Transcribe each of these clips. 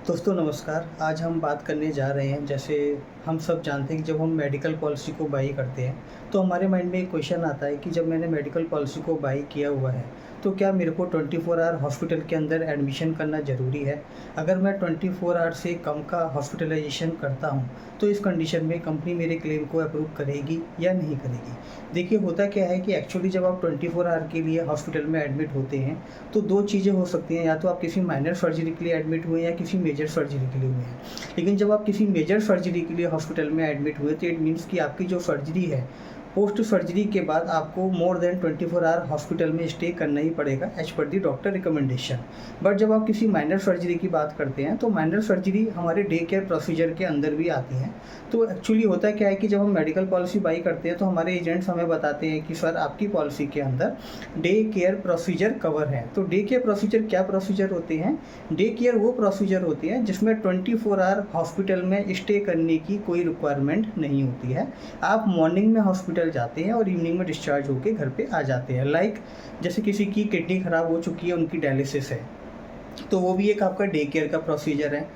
दोस्तों नमस्कार। आज हम बात करने जा रहे हैं, जैसे हम सब जानते हैं कि जब हम मेडिकल पॉलिसी को बाई करते हैं तो हमारे माइंड में एक क्वेश्चन आता है कि जब मैंने मेडिकल पॉलिसी को बाई किया हुआ है तो क्या मेरे को 24 आवर हॉस्पिटल के अंदर एडमिशन करना ज़रूरी है। अगर मैं 24 आवर से कम का हॉस्पिटलाइजेशन करता हूँ तो इस कंडीशन में कंपनी मेरे क्लेम को अप्रूव करेगी या नहीं करेगी। देखिए, होता क्या है कि एक्चुअली जब आप 24 आवर के लिए हॉस्पिटल में एडमिट होते हैं तो दो चीज़ें हो सकती हैं, या तो आप किसी माइनर सर्जरी के लिए एडमिट हुए या किसी मेजर सर्जरी के लिए हुए हैं। लेकिन जब आप किसी मेजर सर्जरी के लिए हॉस्पिटल में एडमिट हुए तो इट मीन्स कि आपकी जो सर्जरी है, पोस्ट सर्जरी के बाद आपको मोर देन 24 आवर हॉस्पिटल में स्टे करना ही पड़ेगा as per the doctor recommendation. But जब आप किसी माइनर सर्जरी की बात करते हैं तो माइनर सर्जरी हमारे डे केयर प्रोसीजर के अंदर भी आती हैं। तो एक्चुअली होता क्या है कि जब हम मेडिकल पॉलिसी बाई करते हैं तो हमारे एजेंट्स हमें बताते हैं कि सर आपकी पॉलिसी के अंदर डे केयर प्रोसीजर कवर है। तो डे केयर प्रोसीजर क्या प्रोसीजर होते हैं? डे केयर वो प्रोसीजर होती हैं जिसमें 24 आवर हॉस्पिटल में स्टे करने की कोई रिक्वायरमेंट नहीं होती है। आप मॉर्निंग में हॉस्पिटल जाते हैं और इवनिंग में डिस्चार्ज होकर घर पे आ जाते हैं। जैसे किसी की किडनी खराब हो चुकी है, उनकी डायलिसिस है, तो वो भी एक आपका डे केयर का प्रोसीजर है,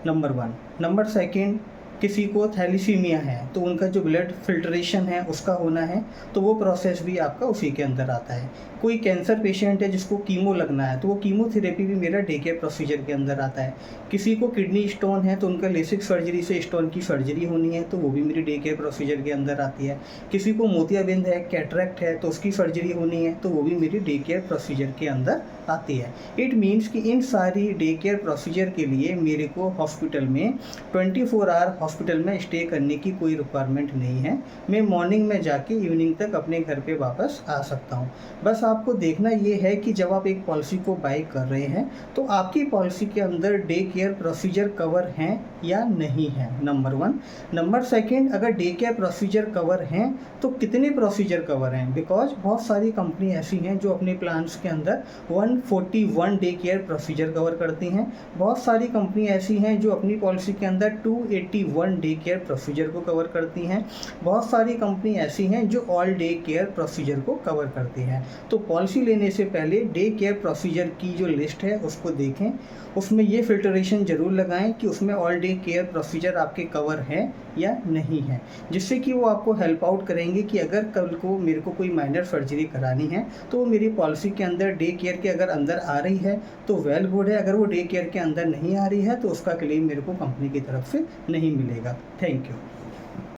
नंबर 1। नंबर 2, किसी को थैलीसीमिया है तो उनका जो ब्लड फिल्ट्रेशन है उसका होना है, तो वो प्रोसेस भी आपका उसी के अंदर आता है। कोई कैंसर पेशेंट है जिसको कीमो लगना है तो वो कीमोथेरेपी भी मेरा डे केयर प्रोसीजर के अंदर आता है। किसी को किडनी स्टोन है तो उनका लेसिक सर्जरी से स्टोन की सर्जरी होनी है, तो वो भी मेरी डे केयर प्रोसीजर के अंदर आती है। किसी को मोतियाबिंद है, कैटरेक्ट है, तो उसकी सर्जरी होनी है, तो वो भी मेरी डे केयर प्रोसीजर के अंदर आती है। इट मीन्स कि इन सारी डे केयर प्रोसीजर के लिए मेरे को हॉस्पिटल में 24 आवर हॉस्पिटल में स्टे करने की कोई रिक्वायरमेंट नहीं है। मैं मॉर्निंग में जाके इवनिंग तक अपने घर पे वापस आ सकता हूँ। बस आपको देखना ये है कि जब आप एक पॉलिसी को बाई कर रहे हैं तो आपकी पॉलिसी के अंदर डे केयर प्रोसीजर कवर हैं या नहीं है, नंबर 1। नंबर 2, अगर डे केयर प्रोसीजर कवर हैं तो कितने प्रोसीजर कवर हैं, बिकॉज बहुत सारी कंपनी ऐसी हैं जो अपने प्लान्स के अंदर 141 डे केयर प्रोसीजर कवर करती हैं। बहुत सारी कंपनी ऐसी हैं जो अपनी पॉलिसी के अंदर 281 डे केयर प्रोसीजर को कवर करती हैं। बहुत सारी कंपनी ऐसी हैं जो ऑल डे केयर प्रोसीजर को कवर करती हैं। तो पॉलिसी लेने से पहले डे केयर प्रोसीजर की जो लिस्ट है उसको देखें, उसमें ये फिल्टरेशन ज़रूर लगाएं कि उसमें ऑल डे केयर प्रोसीजर आपके कवर हैं या नहीं है, जिससे कि वो आपको हेल्प आउट करेंगे कि अगर कल को मेरे को कोई माइनर सर्जरी करानी है तो वो मेरी पॉलिसी के अंदर डे केयर के अगर अंदर आ रही है तो वेल गुड है, अगर वो डे केयर के अंदर नहीं आ रही है तो उसका क्लेम मेरे को कंपनी की तरफ से नहीं मिलेगा। Thank you.